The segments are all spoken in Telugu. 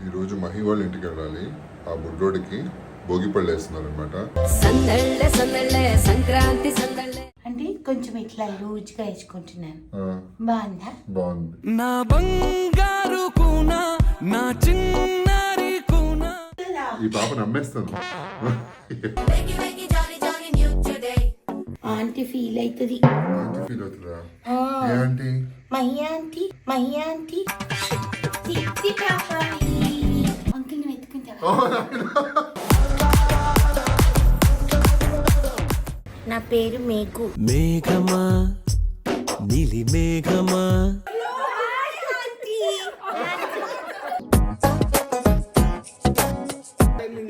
ఈరోజు మహి వాళ్ళ ఇంటికి వెళ్ళాలి. ఆ బుడ్డోడికి భోగి పళ్ళు వేస్తున్నారు అనమాట. సంక్రాంతి సందళ్ళే అంటే కొంచెం ఇట్లా లూజ్గా వేసుకుంటున్నాను. బాగుందా? బాగుంది. నా బంగారు కూనా నా చిన్నారి కూనా. ఈ పాప నమ్మేస్తాను. ఆంటీ ఫీల్ అవుతుంది. ఆంటీ ఫీల్ అవుతుందా? ఏ ఆంటీ? మహి ఆంటీ అంకుల్ని వెతుకుంటావా? నా పేరు మేఘు. మేఘమా నీలి మేఘమా.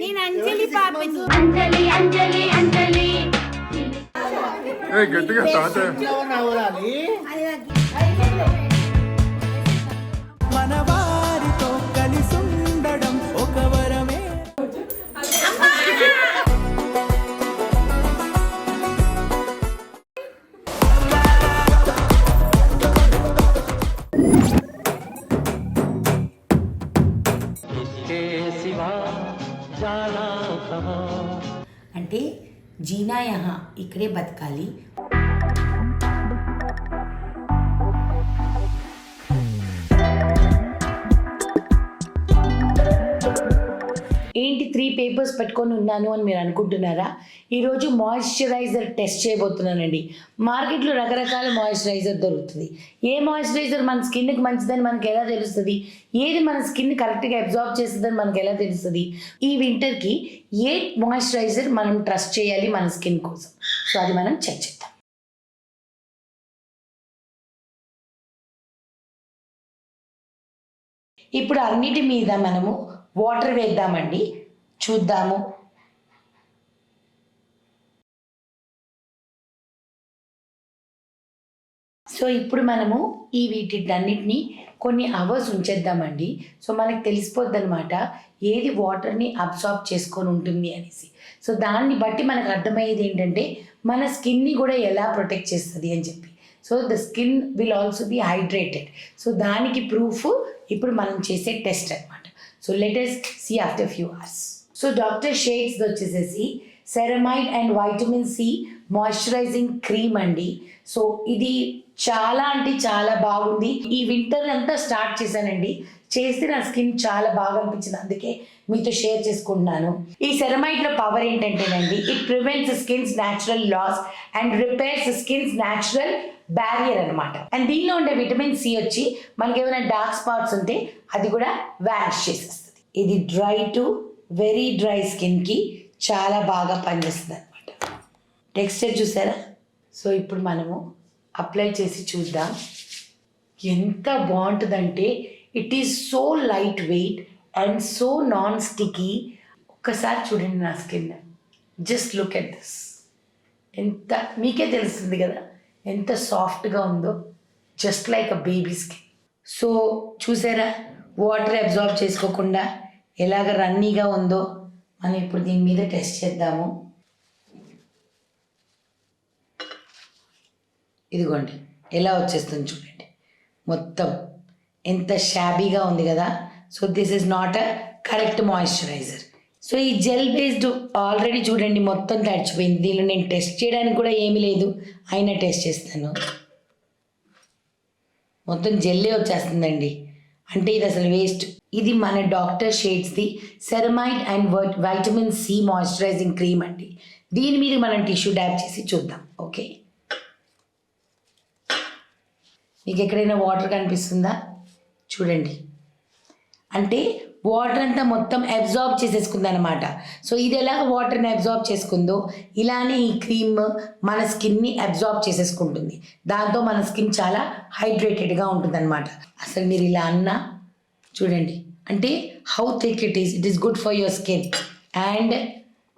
నేను అంజలి పాపని. గట్టిగా తాత. మన వారితో కలిసి ఉండడం ఒక వరమే. అంటే జీనా యహా ఇక్కడే బతకాలి. ఏంటి 3 పేపర్స్ పెట్టుకొని ఉన్నాను అని మీరు అనుకుంటున్నారా? ఈరోజు మాయిశ్చరైజర్ టెస్ట్ చేయబోతున్నానండి. మార్కెట్లో రకరకాల మాయిశ్చరైజర్ దొరుకుతుంది. ఏ మాయిశ్చరైజర్ మన స్కిన్కి మంచిదని మనకు ఎలా తెలుస్తుంది? ఏది మన స్కిన్ కరెక్ట్గా అబ్జార్బ్ చేస్తుందని మనకు ఎలా తెలుస్తుంది? ఈ వింటర్కి ఏ మాయిశ్చరైజర్ మనం ట్రస్ట్ చేయాలి మన స్కిన్ కోసం? సో అది మనం చెక్ చేద్దాం. ఇప్పుడు అన్నిటి మీద మనము వాటర్ వేద్దామండి, చూద్దాము. సో ఇప్పుడు మనము ఈ వీటిన్నిటిని కొన్ని అవర్స్ ఉంచేద్దామండి. సో మనకు తెలిసిపోద్ది అనమాట ఏది వాటర్ని అబ్సార్బ్ చేసుకొని ఉంటుంది అనేసి. సో దాన్ని బట్టి మనకు అర్థమయ్యేది ఏంటంటే మన స్కిన్ని కూడా ఎలా ప్రొటెక్ట్ చేస్తుంది అని చెప్పి. So the skin will also be hydrated. So దానికి ప్రూఫ్ ఇప్పుడు మనం చేసే టెస్ట్ అనమాట. So let us see after few hours. So doctor shades వచ్చేసేసి ceramide and vitamin C moisturising cream అండి. సో ఇది చాలా అంటే చాలా బాగుంది. ఈ వింటర్ అంతా స్టార్ట్ చేశానండి, చేస్తే నా స్కిన్ చాలా బాగా అనిపించింది, అందుకే మీతో షేర్ చేసుకుంటున్నాను. ఈ సెరమైడ్లో పవర్ ఏంటంటేనండి, it prevents skins natural loss and repairs skins natural barrier అనమాట. అండ్ దీనిలో ఉండే విటమిన్ సి వచ్చి మనకి ఏమైనా డార్క్ స్పాట్స్ ఉంటే అది కూడా వ్యానిష్ చేసేస్తుంది. ఇది డ్రై టు వెరీ డ్రై స్కిన్కి చాలా బాగా పనిచేస్తుంది అనమాట. టెక్స్చర్ చూసారా? సో ఇప్పుడు మనము అప్లై చేసి చూద్దాం. ఎంత బాగుంటుందంటే it is so light weight and so non sticky. ఒక్కసారి చూడండి నా skin, just look at this. ఎంత మీకే తెలుస్తుంది కదా ఎంత సాఫ్ట్గా ఉందో, just like a baby skin. So చూసారా వాటర్ అబ్జార్బ్ చేసుకోకుండా ఎలాగ రన్నీగా ఉందో. మనం ఇప్పుడు దీని మీద టెస్ట్ చేద్దాము. ఇదిగోండి ఎలా వచ్చేస్తుంది చూడండి, మొత్తం ఎంత షాబీగా ఉంది కదా. So this is not a correct moisturiser. So ఈ జెల్ బేస్డ్ ఆల్రెడీ చూడండి మొత్తం తడిచిపోయింది. దీనిలో నేను టెస్ట్ చేయడానికి కూడా ఏమీ లేదు, అయినా టెస్ట్ చేస్తాను. మొత్తం జెల్లే వచ్చేస్తుందండి, అంటే ఇది అసలు వేస్ట్. ఇది మన doctor షేడ్స్ది ceramide and vitamin C moisturising cream అండి. దీని మీద మనం టిష్యూ డ్యాబ్ చేసి చూద్దాం. ఓకే, మీకు ఎక్కడైనా వాటర్ కనిపిస్తుందా? చూడండి, అంటే వాటర్ అంతా మొత్తం అబ్జార్బ్ చేసేసుకుంది అనమాట. సో ఇది ఎలాగ వాటర్ని అబ్జార్బ్ చేసుకుందో ఇలానే ఈ క్రీమ్ మన స్కిన్ని అబ్జార్బ్ చేసేసుకుంటుంది. దాంతో మన స్కిన్ చాలా హైడ్రేటెడ్గా ఉంటుంది అనమాట. అసలు మీరు ఇలా అన్నా చూడండి, అంటే how thick it is good for your skin. And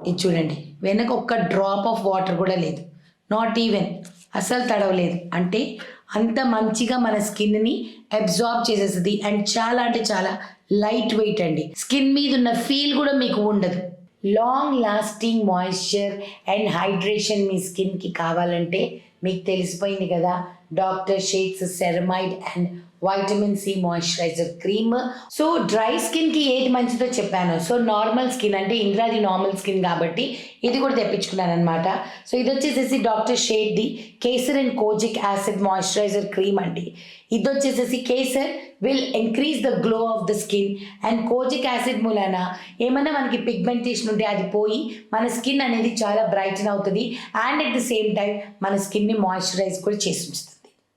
ఇది చూడండి, వెనక ఒక్క డ్రాప్ ఆఫ్ వాటర్ కూడా లేదు, నాట్ ఈవెన్, అసలు తడవలేదు. అంటే అంత మంచిగా మన స్కిన్ని అబ్జార్బ్ చేసేస్తుంది. అండ్ చాలా అంటే చాలా లైట్ వెయిట్ అండి. స్కిన్ మీద ఉన్న ఫీల్ కూడా మీకు ఉండదు. Long lasting moisture and hydration మీ స్కిన్కి కావాలంటే మీకు తెలిసిపోయింది కదా, doctor shades ceramide and vitamin C moisturiser cream. So dry స్కిన్కి ఏది మంచిదో చెప్పాను. సో నార్మల్ స్కిన్ అంటే ఇంద్రాది నార్మల్ స్కిన్ కాబట్టి ఇది కూడా తెప్పించుకున్నాను అనమాట. సో ఇది వచ్చేసేసి doctor షేడ్ది kesar and kojic acid moisturiser cream అండి. ఇది వచ్చేసేసి kesar will increase the glow of the skin and kojic acid మూలాన ఏమన్నా మనకి పిగ్మెంటేషన్ ఉంటే అది పోయి మన స్కిన్ అనేది చాలా బ్రైటన్ అవుతుంది and at the same time మన స్కిన్ని మాయిశ్చరైజ్ కూడా చేసి ఉంచుతుంది.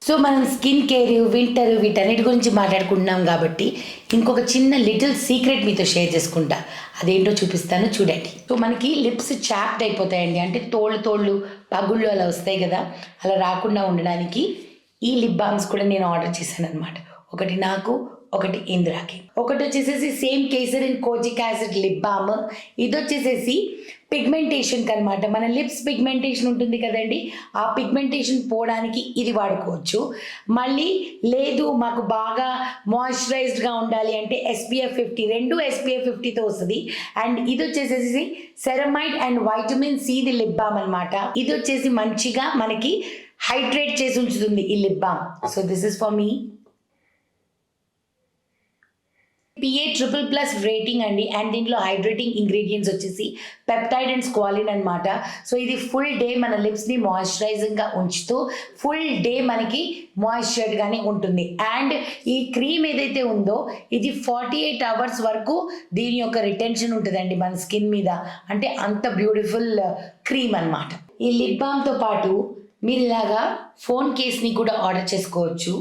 సో మనం స్కిన్ కేర్, వింటర్ వీటన్నిటి గురించి మాట్లాడుకుంటున్నాం కాబట్టి ఇంకొక చిన్న లిటిల్ సీక్రెట్ మీతో షేర్ చేసుకుంటా. అదేంటో చూపిస్తాను చూడండి. సో మనకి లిప్స్ చాప్డ్ అయిపోతాయండి, అంటే తోళ్ళు పగుళ్ళు అలా వస్తాయి కదా, అలా రాకుండా ఉండడానికి ఈ లిప్ బామ్స్ కూడా నేను ఆర్డర్ చేశాను అనమాట. ఒకటి నాకు, ఒకటి ఇంద్రాకి. ఒకటి వచ్చేసేసి same kesar and kojic acid lip balm. ఇది వచ్చేసేసి పిగ్మెంటేషన్కి అనమాట. మన లిప్స్ పిగ్మెంటేషన్ ఉంటుంది కదండి, ఆ పిగ్మెంటేషన్ పోవడానికి ఇది వాడుకోవచ్చు. మళ్ళీ లేదు మాకు బాగా మాయిశ్చరైజ్డ్గా ఉండాలి అంటే SPF 50, రెండు SPF 50తో వస్తుంది. అండ్ ఇది వచ్చేసేసి ceramide and vitamin సిది lip balm అనమాట. ఇది వచ్చేసి మంచిగా మనకి హైడ్రేట్ చేసి ఉంచుతుంది ఈ lip balm. So this is for me. PA ++ rating అండి. అండ్ దీంట్లో హైడ్రేటింగ్ ఇంగ్రీడియంట్స్ వచ్చేసి పెప్టైడ్ అండ్ స్క్వాలిన్ అనమాట. సో ఇది ఫుల్ డే మన లిప్స్ని మాయిశ్చరైజింగ్గా ఉంచుతూ ఫుల్ డే మనకి మాయిశ్చర్డ్గానే ఉంటుంది. అండ్ ఈ క్రీమ్ ఏదైతే ఉందో ఇది 48 అవర్స్ వరకు దీని యొక్క రిటెన్షన్ ఉంటుందండి మన స్కిన్ మీద. అంటే అంత బ్యూటిఫుల్ క్రీమ్ అనమాట. ఈ లిప్ బామ్తో పాటు మీరు ఇలాగా ఫోన్ కేస్ని కూడా ఆర్డర్ చేసుకోవచ్చు.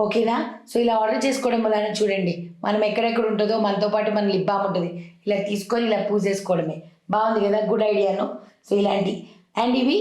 ఓకేనా? సో ఇలా ఆర్డర్ చేసుకోవడం వల్ల చూడండి మనం ఎక్కడెక్కడ ఉంటుందో మనతో పాటు మన లిప్ బామ్ ఉంటుంది, ఇలా తీసుకొని ఇలా పూసేసుకోవడమే. బాగుంది కదా, గుడ్ ఐడియాను. సో ఇలాంటి అండ్ ఇవి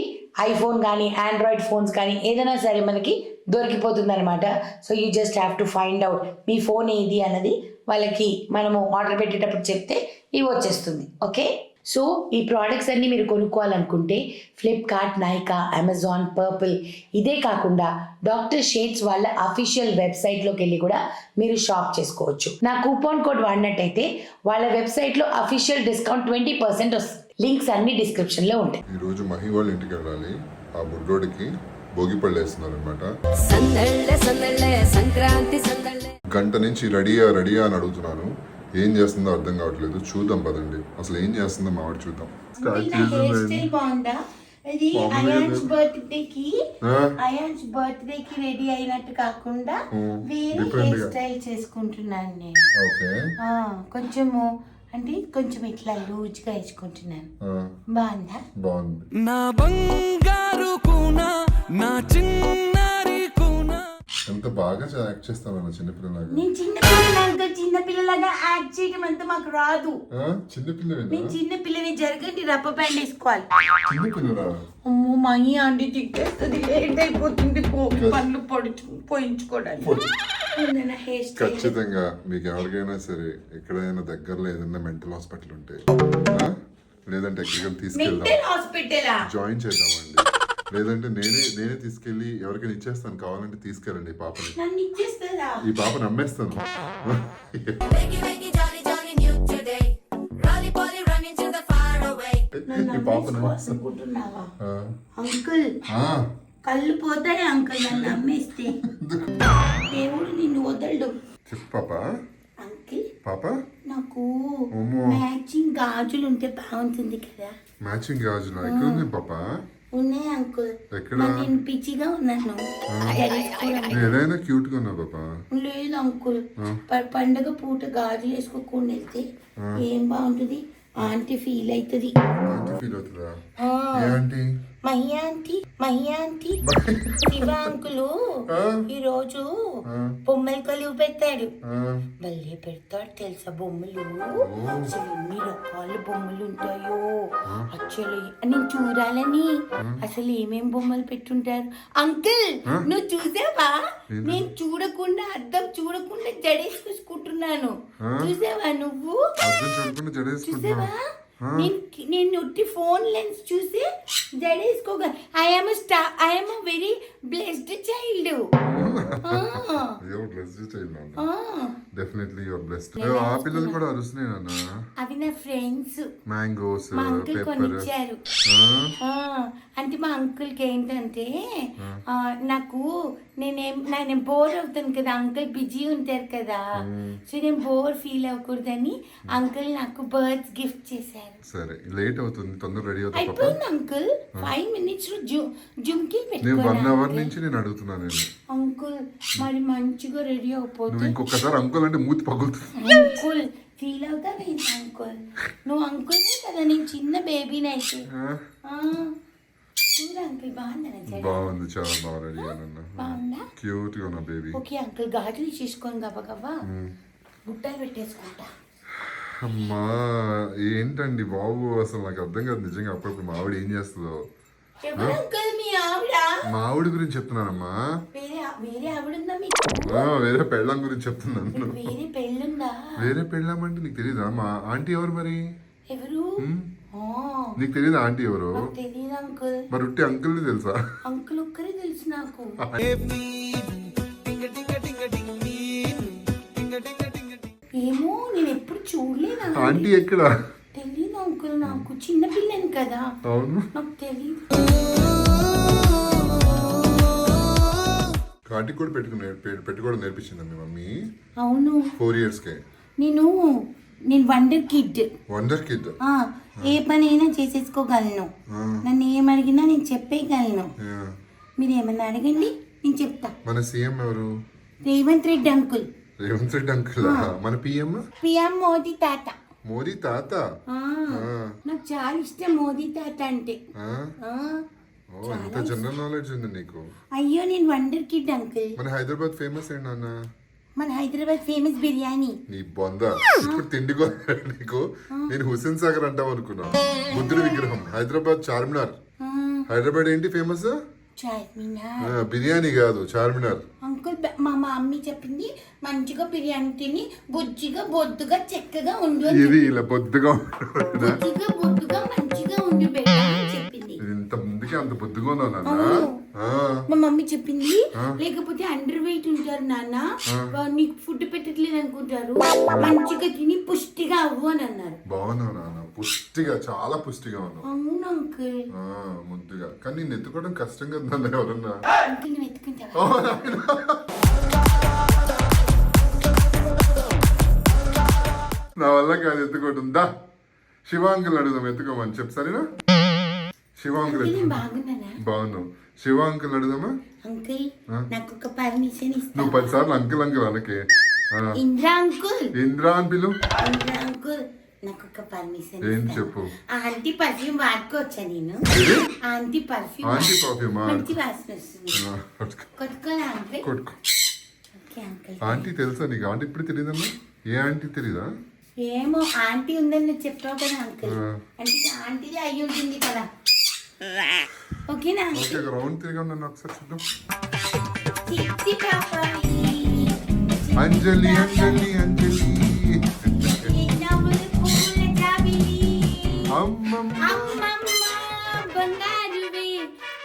ఐఫోన్ కానీ ఆండ్రాయిడ్ ఫోన్స్ కానీ ఏదైనా సరే మనకి దొరికిపోతుంది అనమాట. So you just have to find out me phone ఏది అన్నది వాళ్ళకి మనము ఆర్డర్ పెట్టేటప్పుడు చెప్తే ఇవి వచ్చేస్తుంది. ఓకే, సో ఈ ప్రోడక్ట్స్ అన్నీ మీరు కొనుక్కోవాలనుకుంటే ఫ్లిప్కార్ట్, నైకా, అమెజాన్, పర్పుల్, ఇదే కాకుండా డాక్టర్ షేడ్స్ వాళ్ళ అఫీషియల్ వెబ్సైట్లోకి వెళ్ళి కూడా మీరు షాప్ చేసుకోవచ్చు. నా కూపన్ కోడ్ వాడినట్టయితే వాళ్ళ వెబ్సైట్లో అఫీషియల్ డిస్కౌంట్ 20% వస్తుంది. లింక్స్ అన్ని డిస్క్రిప్షన్లో ఉంటాయి. ఈరోజు మహి వాళ్ళ ఇంటికి వెళ్ళాలి. ఆ బుడ్డోడికి భోగిపళ్ళు వేస్తున్నారు అనమాట. గంట నుంచి రెడీయా అని అడుగుతున్నాను. ఏం చేస్తుందో అర్థం కావట్లేదు. చూద్దాం పదండి, అసలు ఏం చేస్తుందో మావాడు చూద్దాం. ఇది అయాన్స్ బర్త్డే కి రెడీ అయినట్టు కాకుండా వేరే హెయిర్ స్టైల్ చేసుకుంటున్నాను నేను. కొంచెము అంటే కొంచెం ఇట్లా లూజ్ గా వేసుకుంటున్నాను. బాగుందా? బాగుంది. నా బంగారు కూనా, నా చిన్నారి కూనా. ఎంత బాగా యాక్ట్ చేస్తాను చిన్నపిల్లలాగా. నేను చిన్నపిల్లలాగా యాక్ట్ చేయడం అంతా మాకు రాదు. నేను చిన్నపిల్లని జరగండి రబ్బ బ్యాండ్ వేసుకోవాలి. అమ్మో మహి ఆంటీ తిట్టేస్తుంది, లేట్ అయిపోతుంది పనులు పోయించుకోవడానికి. ఖచ్చితంగా మీకు ఎవరికైనా సరే ఎక్కడైనా దగ్గరలో ఏదైనా మెంటల్ హాస్పిటల్ ఉంటే లేదంటే ఎక్కడికైనా తీసుకెళ్దాం, జాయిన్ చేద్దామండి. లేదంటే నేనే తీసుకెళ్ళి ఎవరికైనా ఇచ్చేస్తాను, కావాలంటే తీసుకెళ్ళండి ఈ పాపని. ఈ పాపని అమ్మేస్తాను. అంకుల్ కళ్ళు పోతాయి అంకుల్, నన్ను అమ్మేస్తే దేవుడు నిన్ను వదలడు. చెప్పు పాపా. అంకుల్ పాప నాకు మ్యాచింగ్ గాజులు ఉంటే బాగుంటుంది కదా. మ్యాచింగ్ గాజులు ఎక్కడ ఉంది పాపా? ఉన్నాయి అంకుల్. నేను పిచ్చిగా ఉన్నాను. ఏదైనా క్యూట్ గా ఉన్నా పాపా. లేదు అంకుల్, పండగ పూట గాజులు వేసుకోకుండా వెళ్తే ఏం బాగుంటుంది. ఆంటీ ఫీల్ అవుతుంది. మహి ఆంటీ శివ అంకులు ఈరోజు బొమ్మలు కలిగి పెట్టాడు. భలే పెడతాడు తెలుసా బొమ్మలు. అసలు ఎన్ని రకాల బొమ్మలు ఉంటాయో అసలు నేను చూడాలని. అసలు ఏమేం బొమ్మలు పెట్టుంటారు అంకుల్ నువ్వు చూసావా? నేను చూడకుండా అద్దం చూడకుండా జడేసుకుంటున్నాను. చూసావా నువ్వు? చూసావా? నేను ఫోన్ లెన్స్ చూసి జడేసుకోగా. I'm very blessed child. Definitely your blessed. ఆ పిల్లలు కూడా అరుస్తున్నాయి నాన్న. అవి నా ఫ్రెండ్స్. మ్యాంగోస్ కొనిచ్చారు. అంటే మా అంకుల్కి ఏంటంటే నాకు నేను బోర్ అవుతాను కదా, అంకుల్ బిజీ ఉంటారు కదా, సో నేను బోర్ ఫీల్ అవ్వకూడదని అంకుల్ నాకు బర్త్ గిఫ్ట్ చేశారు. సరే లేట్ అవుతుంది, తొందర రెడీ అవుతా పాప. అయిపోయింది అంకుల్, 5 minutes లో జుమ్కి నేను 1 hour పెట్టుకోవాలి నుంచి నేను అడుగుతున్నాను నేను. అంకుల్. మరి మంచిగా రెడీ నువ్వు అయిపోతుంది ఇంకొకసారి అంకుల్ అంటే మూతి పగులుతుంది. అంకుల్. ఫీల్ అవుతావు అంకుల్? నువ్వు అంకుల్నే కదా, నేను చిన్న బేబీని అయితే. చూడు అంకుల్, బాగుందా? బాగుంది, చాలా బాగా రెడీ అయ్యానన్న. బాగుందా? క్యూట్ గా ఉన్నా బేబీ. ఓకే అంకుల్, గాజులు చేసుకొని గబగబా గుట్టలు పెట్టేసుకుంటా. అమ్మా ఏంటండి బాబు, అసలు నాకు అర్థం కాదు నిజంగా. అప్పుడప్పుడు మా ఆవిడ ఏం చేస్తుందో. ఎవరు అంకుల్ మీ ఆవిడ? మా ఆవిడ గురించి చెప్తున్నానమ్మా. వేరే ఆవిడుందా మీకు? వేరే పెళ్ళాం గురించి చెప్తున్నాను. వేరే పెళ్ళుందా? వేరే పెళ్ళాం అంటే నీకు తెలీదా? మా ఆంటీ ఎవరు మరి? ఎవరు? నీకు తెలీదా ఆంటీ ఎవరు? తెలీదు అంకుల్. మరి ఉట్టి అంకుల్ తెలుసా? అంకుల్ ఒక్కరే తెలుసు నాకు. ఏమో నేను ఎప్పుడు చూడలేదు. ఆంటీ ఎక్కడ? తెలీదు అంకుల్, నాకు చిన్న పిల్లని కదా. అవును, నాకు తెలీదు. ఆంటీ కూడా పెట్టుకోవడం నేర్పించిందా మీ మమ్మీ? అవును. 4 years కే. నేను వండర్ కిడ్. Wonder kid. ఏ పనైనా చేసేసుకోగలను. నన్ను ఏమడిగినా నేను చెప్పేయగలను. మీరు ఏమన్నా అడగండి, నేను చెప్తా. మన సీఎం ఎవరు? రేవంత్ రెడ్డి అంకుల్. రేవంత్ రెడ్డి అంకుల్. మన పిఎం మోదీ తాత. మోదీ తాత. నాకు చాలా ఇష్టం మోదీ తాత అంటే. ఎంత జనరల్ నాలెడ్జ్ ఉంది నీకు. అయ్యో నేను వండర్ కిడ్ అంకుల్. మన హైదరాబాద్ ఫేమస్ ఏంటి నాన్న? మన హైదరాబాద్ ఫేమస్ బిర్యానీ. నీ బొంద ఇప్పుడు తిండి నీకు. నేను హుస్సేన్ సాగర్ అంటాం అనుకున్నా. బుద్ధుడి విగ్రహం హైదరాబాద్ చార్మినార్. హైదరాబాద్ ఏంటి ఫేమస్? చార్మినార్. బిర్యానీ కాదు, చార్మినార్. అంకుల్ మా మమ్మీ చెప్పింది మంచిగా బిర్యానీ తిని బుజ్జిగా బొద్దుగా చక్కగా ఉండు. ఇది ఇలా బొద్దుగా బొద్దుగా మంచిగా ఉండు బేటా అని చెప్పింది. ఇంత ముందుకే అంత బొద్దుగా ఉన్నావు నాన్న. మా మమ్మీ చెప్పింది, లేకపోతే అండర్ వెయిట్ ఉంటారు నాన్న, నీకు ఫుడ్ పెట్టట్లేదు అనుకుంటారు, మంచిగా తిని పుష్టిగా అవ్వు అని అన్నారు. బాగున్నావు నాన్న, పుష్టిగా, చాలా పుష్టిగా ఉన్నావు. అవును అంకుల్. ముద్దుగా. కానీ నేను ఎత్తుకోవడం కష్టం కదా నాన్న. ఎవరన్నా అంకుల్ నువ్వు ఎత్తుకుంటావా? నా వల్ల కాదు ఎత్తుకోవడం. దా శివాంకుల్ అడుగుదాం, ఎత్తుకోమని చెప్పు. సరేనా? శివాంకుల్ బాగున్నానా? బాగున్నావు. శివాంకుల్ అడుగుదామా? అంకుల్ నాకు ఒక పర్మిషన్ ఇస్తా? నువ్వు 10 సార్లు uncle uncle అనకే. Indra uncle. Indra అని పిలు. ఇంద్రా అంకుల్ నాకు ఒక పర్మిషన్. ఏం చెప్పు. ఆంటీ పర్ఫ్యూమ్ వాడుకోవచ్చా నేను? Aunty perfume. ఆంటీ పర్ఫ్యూమ్ మంచి వాసన వస్తుంది. కొట్టుకోనా అంకుల్? కొట్టుకో. Okay uncle. ఆంటీ తెలుసా నీకు? ఆంటీ ఇప్పుడు తెలియదమ్మా? ఏ ఆంటీ తెలీదా? ఏమో ఆంటీ ఉందని నువ్వు చెప్పావు కదా అంకుల్, అంటే ఆంటీది అయ్యి ఉంటుంది కదా. ఓకేనా? ఓకే, రౌండ్ తిరిగా నన్ను ఒకసారి చూద్దాం. అంజలి అంజలి అంజలి బంగారువే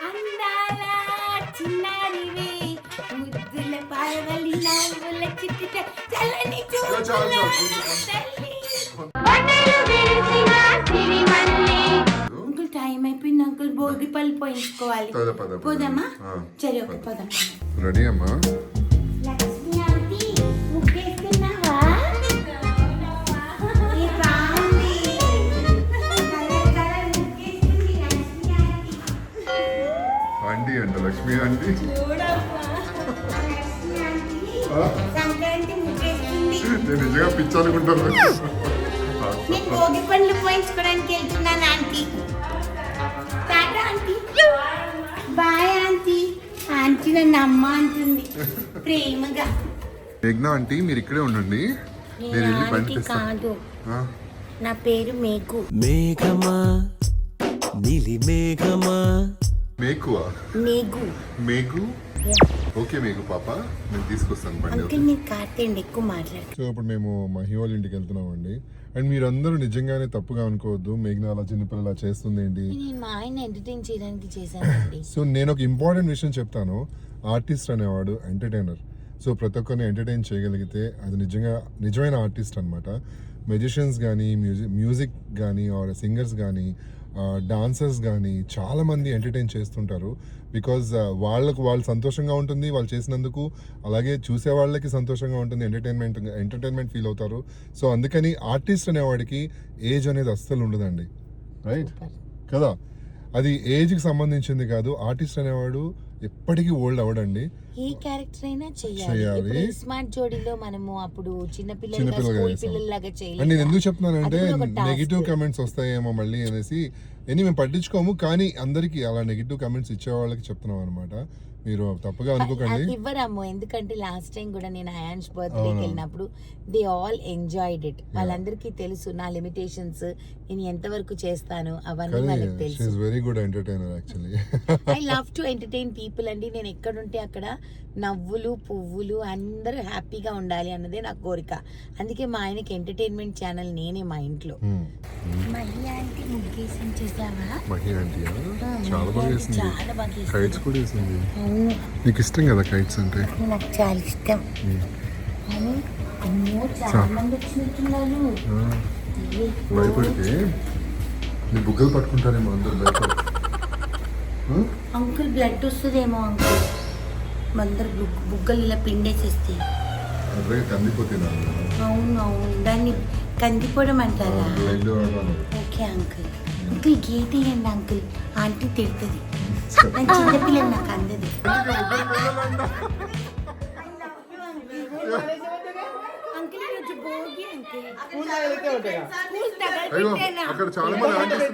అందాల చిన్నారివే ముద్దుల పాయవలి నవ్వుల చిట్ట చల్లని అంకుల్ టైం అయిపోయింది అంకుల్, భోగి పళ్ళు పోయించుకోవాలి. పోదామా? సరే ఓకే పోదాం. రెడీ అమ్మా? లక్ష్మి ఆంటీ ముగ్గేస్తున్నావా? ఆంటీ అంట లక్ష్మి ఆంటీ. సంక్రాంతి ముగ్గేస్తుంది. నేను నిజంగా పిచ్చానుకుంటాను. నేను భోగి పండ్లు పోయించుకోవడానికి వెళ్తున్నాను aunty. Tata aunty. Bye aunty. Aunty నన్ను అమ్మ అంటుంది ప్రేమగా. మేఘ్నా ఆంటీ మీరు ఇక్కడే ఉండండి, నేను వెళ్ళి బండి తెస్తా. కాదు, నా పేరు మేఘు. మేఘమా నీలి మేఘమా. మేకువా? మేఘు. మేఘు. ఓకే మేఘు పాప, నేను తీసుకొస్తాను బండి. అంకుల్ మీరు కార్తెండి ఎక్కువ మాట్లాడు. సో ఇప్పుడు మేము మహి వాళ్ళ ఇంటికి వెళ్తున్నామండి. అండ్ మీరందరూ నిజంగానే తప్పుగా అనుకోవద్దు, మేఘ్నా అలా చిన్నపిల్లలా చేస్తుంది ఏంటి. నేను మా ఆయన ఎంటర్టైన్ చేయడానికి చేశానండి. సో నేను ఒక ఇంపార్టెంట్ విషయం చెప్తాను. ఆర్టిస్ట్ అనేవాడు ఎంటర్టైనర్. సో ప్రతి ఒక్కరిని ఎంటర్టైన్ చేయగలిగితే అది నిజమైన ఆర్టిస్ట్ అనమాట. మెజిషియన్స్ కానీ మ్యూజిక్ కానీ ఆర్ సింగర్స్ కానీ డాన్సర్స్ కానీ చాలామంది ఎంటర్టైన్ చేస్తుంటారు. బికాజ్ వాళ్ళు సంతోషంగా ఉంటుంది వాళ్ళు చేసినందుకు, అలాగే చూసే వాళ్ళకి సంతోషంగా ఉంటుంది, ఎంటర్టైన్మెంట్ ఫీల్ అవుతారు. సో అందుకని ఆర్టిస్ట్ అనేవాడికి ఏజ్ అనేది అస్సలు ఉండదండి, రైట్ కదా? అది ఏజ్కి సంబంధించింది కాదు. ఆర్టిస్ట్ అనేవాడు ఎప్పటికీ ఓల్డ్ అవడండి. ఏ క్యారెక్టర్ అయినా చేయాలి. చేయాలి. స్మార్ట్ జోడీలో మనము అప్పుడు చిన్నపిల్లలాగా అండ్ నేను ఎందుకు చెప్తున్నానంటే నెగిటివ్ కమెంట్స్ వస్తాయేమో మళ్ళీ అనేసి మేము పట్టించుకోము, కానీ అందరికి అలా నెగిటివ్ కమెంట్స్ ఇచ్చే వాళ్ళకి చెప్తున్నాం అనమాట. మీరు తప్పుగా అనుకోకండి. ఇవ్వరాము, ఎందుకంటే లాస్ట్ టైం కూడా నేను అయాన్స్ బర్త్డేకి వెళ్ళినప్పుడు దే ఆల్ ఎంజాయ్డ్ ఇట్. వాళ్ళందరికీ తెలుసు నా లిమిటేషన్స్, నేను ఎంతవరకు చేస్తాను అవన్నీ వాళ్ళకి తెలుసు. Very good entertainer actually. I love to entertain people అండి. నేను ఎక్కడుంటే అక్కడ నవ్వులు పువ్వులు అందరూ హ్యాపీగా ఉండాలి అన్నదే నా కోరిక. అందుకే మా ఆయనకి ఎంటర్టైన్మెంట్ ఛానల్ నేనే మా ఇంట్లో. మహి ఆంటీ ముగ్గేసి చేసావా? మహి ఆంటీ చాలా బాగా వేసింది, చాలా బాగా కైట్స్ కూడా వేసింది. నీకు ఇష్టం కదా కైట్స్ అంటే? నాకు చాలా ఇష్టం. అమ్మో చాలా మంది వచ్చినట్టున్నారు. భయపడితే నీ బుగ్గలు పట్టుకుంటారేమో అందరు భయపడి. అంకుల్ బ్లడ్ వస్తుందేమో అంకుల్, అందరు బుగ్గలు ఇలా పిండేసేస్తే. అదే కందిపోతున్నా. అవును అవును, దాన్ని కందిపోవడం అంటారా? Okay uncle. అంకుల్ గేట్ వేయండి అంకుల్, ఆంటీ తిడుతుంది. నేను చిన్నపిల్లలు నాకు అందది. అంకుల్ ఈరోజు భోగి అంకుల్. అక్కడ చాలా మంది ఆంటీస్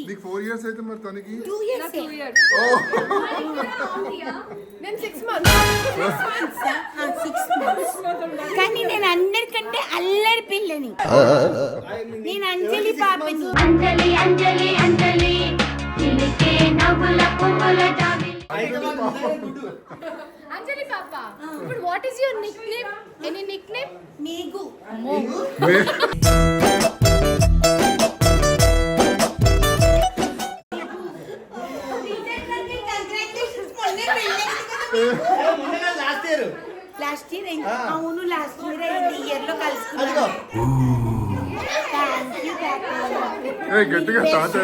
నీకు 4 years అయితే మరి తనకి 2 years. నేను 6 months. 6 months. కానీ నేను అందరికంటే అల్లరి పిల్లని. నేను అంజలి పాపని. అంజలి అంజలి అంజలి చిలికే నవ్వుల పువ్వుల జాబిలి. అంజలి పాప. ఇప్పుడు what is your Nick name? Any Nick name? Meghu. Last year అవును, లాస్ట్ ఇయర్ అయింది. ఇయర్ లో కలుసుకున్నాను. గట్టిగా స్టార్ట్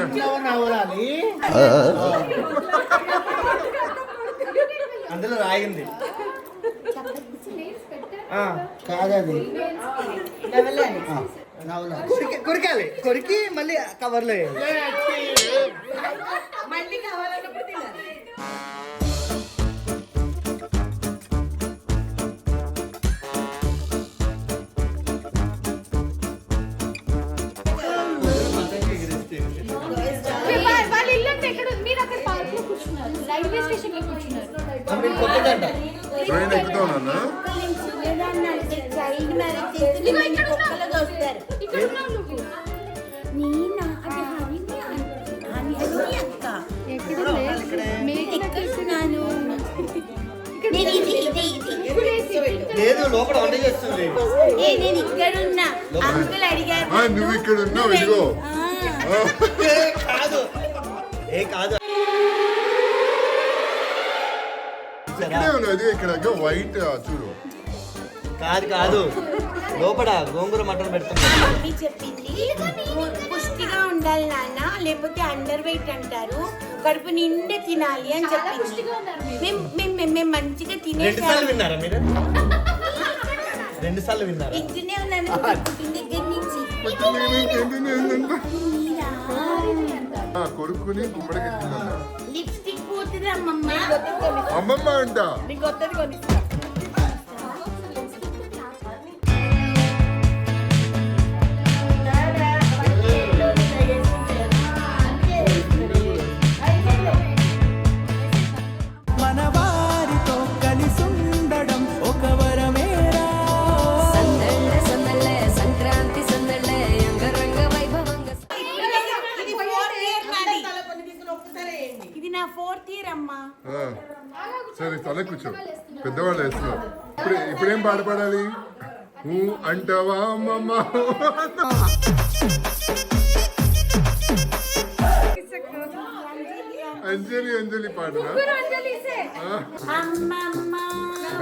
అందులో రాగింది కాదది. కొరికాలి, కొరికి మళ్ళీ కవర్లో వేయాలి. మళ్ళీ కావాలన్నప్పుడు తినాలి. వాళ్ళ ఇల్లు అంటే ఎక్కడ? మీరు అక్కడ పార్క్ లో కూర్చున్నారు, రైల్వే స్టేషన్ లో కూర్చున్నారు. ట్రైన్ ఎక్కుతావునా? చైల్డ్ మ్యారేజ్ చేస్తే కుక్కలుగా వస్తారు. ఇక్కడ ఉన్నావు నువ్వు. నేనా? అది హని అక్క. ఎక్కడున్నాను? నేను లేదు, లోపల వంట చేస్తుంది. నేను ఇక్కడున్నా. అంకుల్ అడిగారు. నువ్వు ఇక్కడ ఉన్నావు, ఇదిగో. కాదు కాదు, ఇక్కడే ఉన్నది, ఇక్కడ వైట్ చూడు. కాదు కాదు, లోపల గోంగూర మటన్ పెడుతున్నా. మమ్మీ చెప్పింది పుష్టిగా ఉండాలి నాన్న, లేకపోతే అండర్ వెయిట్ అంటారు, కడుపు నిండా తినాలి అని చెప్పింది. మేము మంచిగా 2 సార్లు విన్నారా మీరు? 2 సార్లు విన్నారా? ఇంటినే ఉన్నాను దగ్గర నుంచి. కొడుకుని గుమ్మడికి లిప్స్టిక్ పోతుంది అమ్మమ్మ. అమ్మమ్మ అంట. మన వారితో కలిసుండడం ఒక వరమేరా. సందళ్ళ సందళ్ళ సంక్రాంతి సందళ్ళ అంగరంగ వైభవంగ. ఇది నా 4th year అమ్మా. సరే తల కూర్చో, పెద్దవాళ్ళు వేస్తున్నారు. ఇప్పుడేం పాట పాడాలి? అంటావా అమ్మమ్మ? అంజలి అంజలి పాటనా? అమ్మమ్మ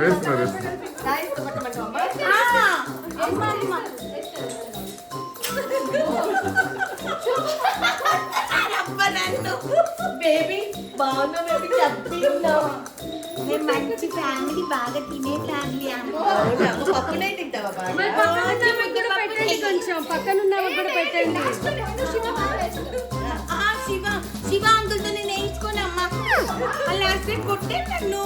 వేస్తున్నారు అమ్మమ్మ బేబీ బాగున్నా బేబీ చెప్పిందా మేము మంచి ఫ్యామిలీ బాగా తినే ఫ్యామిలీ పప్పునే తింటావా కొంచెం పక్కన ఉన్న కూడా పెట్టండి. శివ శివ అంకుల్తో నేను వేయించుకోను అమ్మా అలా వస్తే కొట్టే నన్ను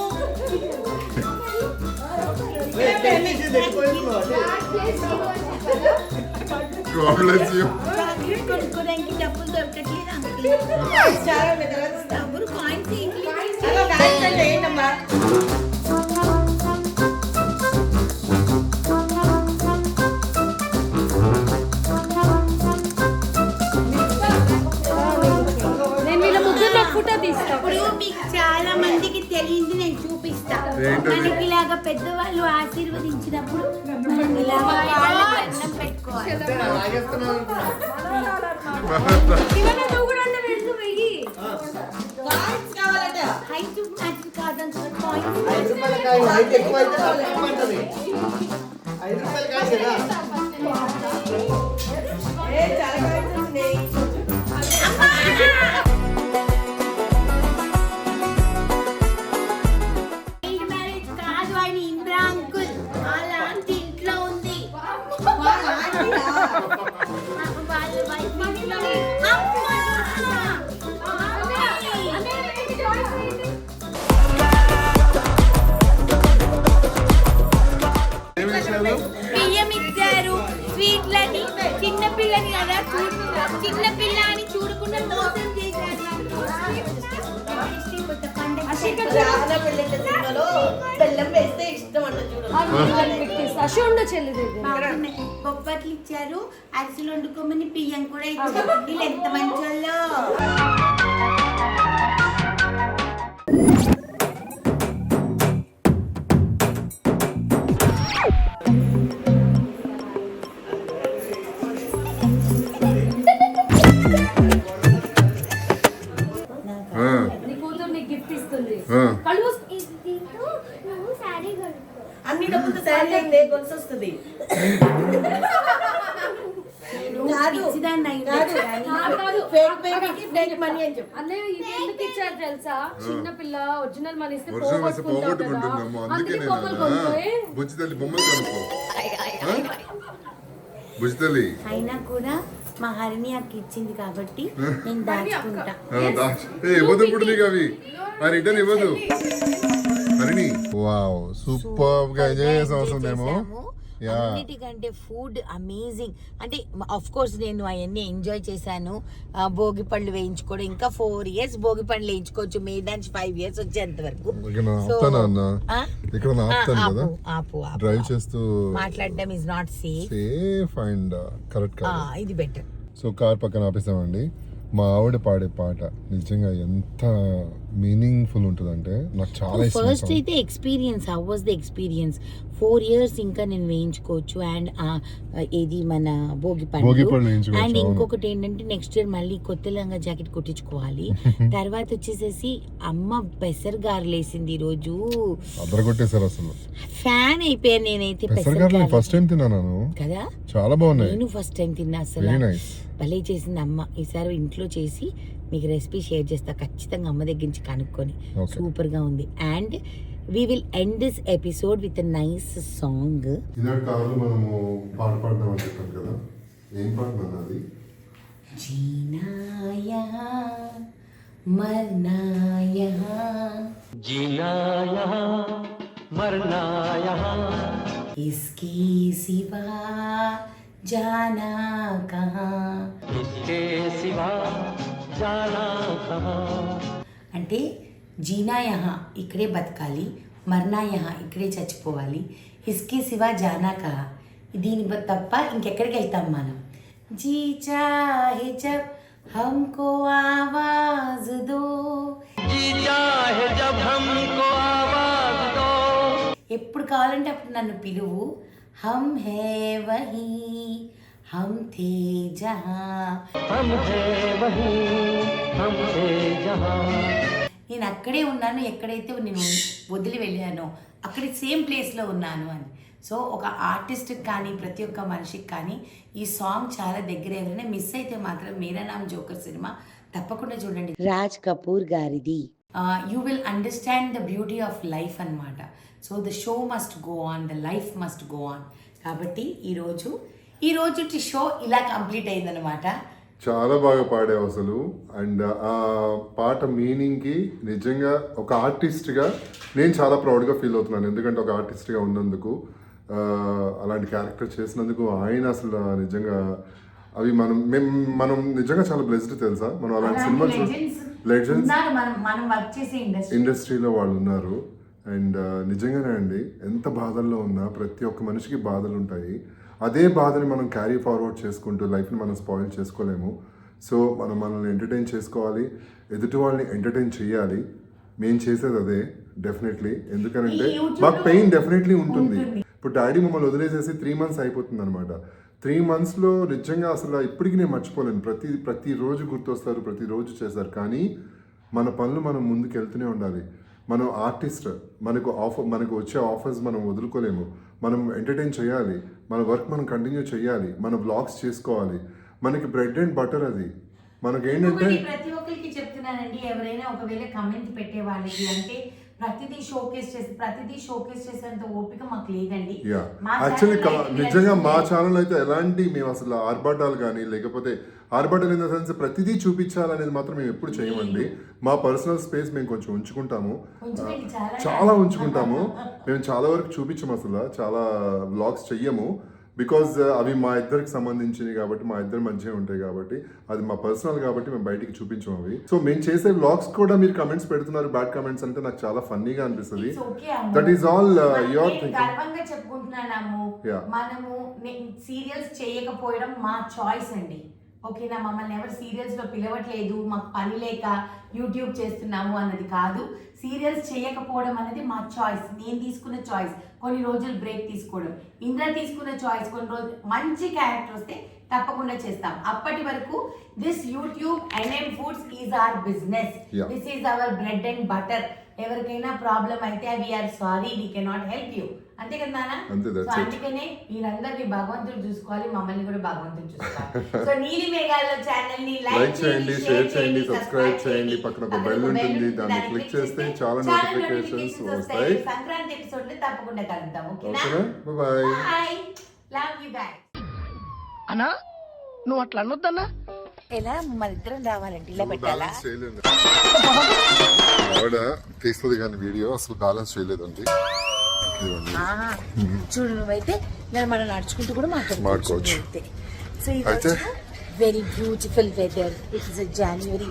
చాక్లెట్ కొనుక్కోడానికి డబ్బులు దొరకట్లేదు అంకుల్ డబ్బులు కాయిన్స్ ఏంటమ్మా నేను వీళ్ళ ముగ్గురు ఫోటో తీస్తా. ఇప్పుడు మీకు చాలా మందికి తెలియంది నేను చూపిస్తా. మనకి ఇలాగా పెద్దవాళ్ళు ఆశీర్వదించినప్పుడు మనం ఇలాగా కాళ్ళకి దండం పెట్టుకోవాలి. ఇవన్నీ నువ్వు కూడా అంటే వెళ్ళు వెయ్యి. హైట్ మ్యాచ్ కాదని పాయింట్స్ కాదు ఆయన ఇంద్రా అంకుల్ అలాంటి ఇంట్లో ఉంది వాళ్ళ వైఫ్ ఇంట్లో బియ్యం ఇచ్చారు స్వీట్లని చిన్నపిల్లని కదా చిన్నపిల్ల అని చూడకుండా మోసం చేశారు బొబ్బట్లు ఇచ్చారు అరిసెలు వండుకోమని బియ్యం కూడా ఇచ్చారు వీళ్ళు ఎంత మంచి వాళ్ళు నీ కూతురు నీకు గిఫ్ట్ ఇస్తుంది. అన్ని డబ్బులతో శారీ అయితే గొలుసు వస్తుంది అన్నయ్య ఇది ఎందుకు ఇచ్చారు తెలుసా? చిన్న పిల్ల ఒరిజినల్ మనీ ఇస్తే ఒరిజినల్ పోగొట్టుకుంటావు కదా. పోగొట్టుకుంటున్నాము అందుకే అందుకే నేను బొమ్మలు కొనుక్కోయి. బుజ్జి తల్లి బొమ్మలు కొనుక్కో బుజ్జి తల్లి అయినా కూడా మా హరిణి అక్క ఇచ్చింది కాబట్టి నేను దాచుకుంటా ఇవ్వదు ఇప్పుడు నీకు అవి ఆ రిటర్న్ ఇవ్వదు హరిణి వావ్ సూపర్ గా ఎంజాయ్ చేసే అవసరం ఏమో అన్నిటికంటే ఫుడ్ అమేజింగ్ అంటే ఆఫ్ కోర్స్ నేను అవన్నీ ఎంజాయ్ చేశాను భోగి పళ్ళు వేయించుకోవడం ఇంకా 4 years భోగి పళ్ళు వేయించుకోవచ్చు మే దానికి 5 years వచ్చేంత వరకు ఆపు డ్రైవ్ చేస్తూ మాట్లాడడం is not safe and correct ఇది బెటర్ సో కార్ పక్కన ఆపేసామండి మా ఆవిడ పాడే పాట నిజంగా ఎంత మీనింగ్ఫుల్ ఉంటుందంటే నాకు చాలా ఇష్టం ఫస్ట్ అయితే experience how was the experience 4 years ఇంకా నేను వేయించుకోవచ్చు అండ్ ఇది మన భోగి పండు అండ్ ఇంకొకటి ఏంటంటే నెక్స్ట్ ఇయర్ మళ్ళీ కొత్త లంగా జాకెట్ కుట్టించుకోవాలి తర్వాత వచ్చేసేసి అమ్మ పెసర్ గారెలు వేసింది ఈ రోజు అదరగొట్టేసారు అసలు ఫ్యాన్ అయిపోయాను నేనైతే పెసర్ గారెలు ఫస్ట్ టైం తిన్నాను కదా చాలా బాగున్నాయి నేను ఫస్ట్ టైం తిన్నా అసలు భలే చేసింది అమ్మ ఈసారి ఇంట్లో చేసి మీకు రెసిపీ షేర్ చేస్తా ఖచ్చితంగా అమ్మ దగ్గర నుంచి కనుక్కొని సూపర్ గా ఉంది and we will end this episode with a nice song ఇలాంటి కావాలి మనము పాట పాడదాం అని చెప్పాను కదా ఏం పాట అన్నది जीना यहाँ मरना यहाँ जीना यहाँ मरना यहाँ इसके सिवा जाना कहाँ इसके सिवा जाना कहाँ అంటే జీనా యహా ఇక్కడే బతకాలి మర్నా యహా ఇక్కడే చచ్చిపోవాలి ఇస్కి సివా జానా కహా దీని తప్ప ఇంకెక్కడికి వెళ్తాం మనం जी चाहे जब हमको आवाज दो जी चाहे जब हमको आवाज दो ఎప్పుడు కావాలంటే అప్పుడు నన్ను పిలువు हम है वही हम थे जहाँ हम है वही हम थे जहाँ నేను అక్కడే ఉన్నాను, ఎక్కడైతే నేను వదిలి వెళ్ళానో అక్కడే సేమ్ ప్లేస్లో ఉన్నాను అని. సో ఒక ఆర్టిస్ట్కి కానీ ప్రతి ఒక్క మనిషికి కానీ ఈ సాంగ్ చాలా దగ్గర. ఎవరైనా మిస్ అయితే మాత్రం మేరా నామ్ జోకర్ సినిమా తప్పకుండా చూడండి. రాజ్ కపూర్ గారిది. You will understand the beauty of life అన్నమాట. So the show must go on, the life must go on. కాబట్టి ఈరోజు షో ఇలా కంప్లీట్ అయిందనమాట. చాలా బాగా పాడావు అసలు. అండ్ ఆ పాట మీనింగ్కి నిజంగా ఒక ఆర్టిస్ట్గా నేను చాలా ప్రౌడ్గా ఫీల్ అవుతున్నాను. ఎందుకంటే ఒక ఆర్టిస్ట్గా ఉన్నందుకు, అలాంటి క్యారెక్టర్ చేసినందుకు ఆయన అసలు నిజంగా అవి మనం నిజంగా చాలా బ్లెస్డ్ తెలుసా. మనం అలాంటి సినిమాలు లెజెండ్స్ మనం వర్క్ చేసే ఇండస్ట్రీలో వాళ్ళు ఉన్నారు. అండ్ నిజంగానే అండి, ఎంత బాధల్లో ఉన్నా ప్రతి ఒక్క మనిషికి బాధలు ఉంటాయి. అదే బాధని మనం క్యారీ ఫార్వర్డ్ చేసుకుంటూ లైఫ్ని మనం స్పాయిల్ చేసుకోలేము. సో మనల్ని ఎంటర్టైన్ చేసుకోవాలి, ఎదుటి వాళ్ళని ఎంటర్టైన్ చేయాలి. మేము చేసేది అదే డెఫినెట్లీ. ఎందుకనంటే మాకు పెయిన్ డెఫినెట్లీ ఉంటుంది. ఇప్పుడు డాడీ మమ్మల్ని వదిలేసేసి 3 months అయిపోతుంది అనమాట. 3 monthsలో నిజంగా అసలు ఇప్పటికీ నేను మర్చిపోలేను. ప్రతిరోజు గుర్తొస్తారు, ప్రతిరోజు చేస్తారు. కానీ మన పనులు మనం ముందుకు వెళ్తూనే ఉండాలి. మనం ఆర్టిస్ట్, మనకు వచ్చే ఆఫర్స్ మనం వదులుకోలేము. మనం ఎంటర్టైన్ చేయాలి, మన వర్క్ మనం కంటిన్యూ చేయాలి, మన వ్లాగ్స్ చేసుకోవాలి. మనకి బ్రెడ్ అండ్ బటర్ అది. మనకేంటంటే ప్రతి ఒక్కరికి చెప్తున్నానండి, ఎవరైనా ఒకవేళ కమెంట్ పెట్టే వాళ్ళకి అంటే ప్రతిదీ షోకేస్ చేసేంత ఓపిక మాకు లేదండి. యాక్చువల్లీ నిజంగా మా ఛానల్ అయితే ఎలాంటి మేము అసలు ఆర్భాటాలు కానీ, లేకపోతే ఆర్భాటాలు ఇన్ ద సెన్స్ ప్రతిదీ చూపించాలనేది మాత్రం మేము ఎప్పుడు చేయమండి. మా పర్సనల్ స్పేస్ మేము కొంచెం ఉంచుకుంటాము, చాలా ఉంచుకుంటాము. మేము చాలా వరకు చూపించము, అసలు చాలా వ్లాగ్స్ చెయ్యము. బికాజ్ అవి మా ఇద్దరికి సంబంధించినవి కాబట్టి, మా ఇద్దరి మధ్య ఉంటాయి కాబట్టి, అది మా పర్సనల్ కాబట్టి మేము బయటికి చూపించము అవి. సో మేము చేసే వ్లాగ్స్ కూడా మీరు కమెంట్స్ పెడుతున్నారు, బ్యాడ్ కమెంట్స్ అంటే నాకు చాలా ఫన్నీగా అనిపిస్తుంది. That is all your thinking. గర్వంగా చెప్పుకుంటున్నాము, మనము సీరియల్స్ చేయకపోవడం మా చాయిస్ అండి. ఓకేనా, మమ్మల్ని ఎవరు సీరియల్స్లో పిలవట్లేదు, మాకు పని లేక యూట్యూబ్ చేస్తున్నాము అన్నది కాదు. సీరియల్స్ చేయకపోవడం అనేది మా చాయిస్, నేను తీసుకున్న చాయిస్. కొన్ని రోజులు బ్రేక్ తీసుకోవడం, ఇంద్ర తీసుకున్న చాయిస్. కొన్ని రోజులు మంచి క్యారెక్టర్ వస్తే తప్పకుండా చేస్తాం. అప్పటి వరకు this YouTube NM Foods is our business, this is our bread and butter. ఎవరికైనా ప్రాబ్లం అయితే we are sorry, we cannot help you. అంతే కదా నాన్న? సో అందుకనే మీరందరినీ భగవంతుడు చూసుకోవాలి, మమ్మల్ని కూడా భగవంతుడు చూసుకోవాలి. సో నీలి మేఘాల్లో ఛానల్ ని లైక్ చేయండి, షేర్ చేయండి, సబ్స్క్రైబ్ చేయండి. పక్కన ఒక బెల్ ఉంటుంది, దాన్ని క్లిక్ చేస్తే చాలా నోటిఫికేషన్స్ వస్తాయి. సంక్రాంతి ఎపిసోడ్ లో తప్పకుండా కలుద్దాం. ఓకేనా? By by, love you guys. అన్నా నువ్వు అట్లా అనొద్దన్నా. ఎలా మన ఇద్దరం రావాలంటే ఇలా పెట్టాలా? ఆవిడ తీస్తుంది కానీ వీడియో అసలు బ్యాలెన్స్ చేయలేదండి. చూడు, నువ్వైతే మనం నడుచుకుంటూ కూడా మాట్లాడుకోవచ్చు. సో ఇది very beautiful weather. It is January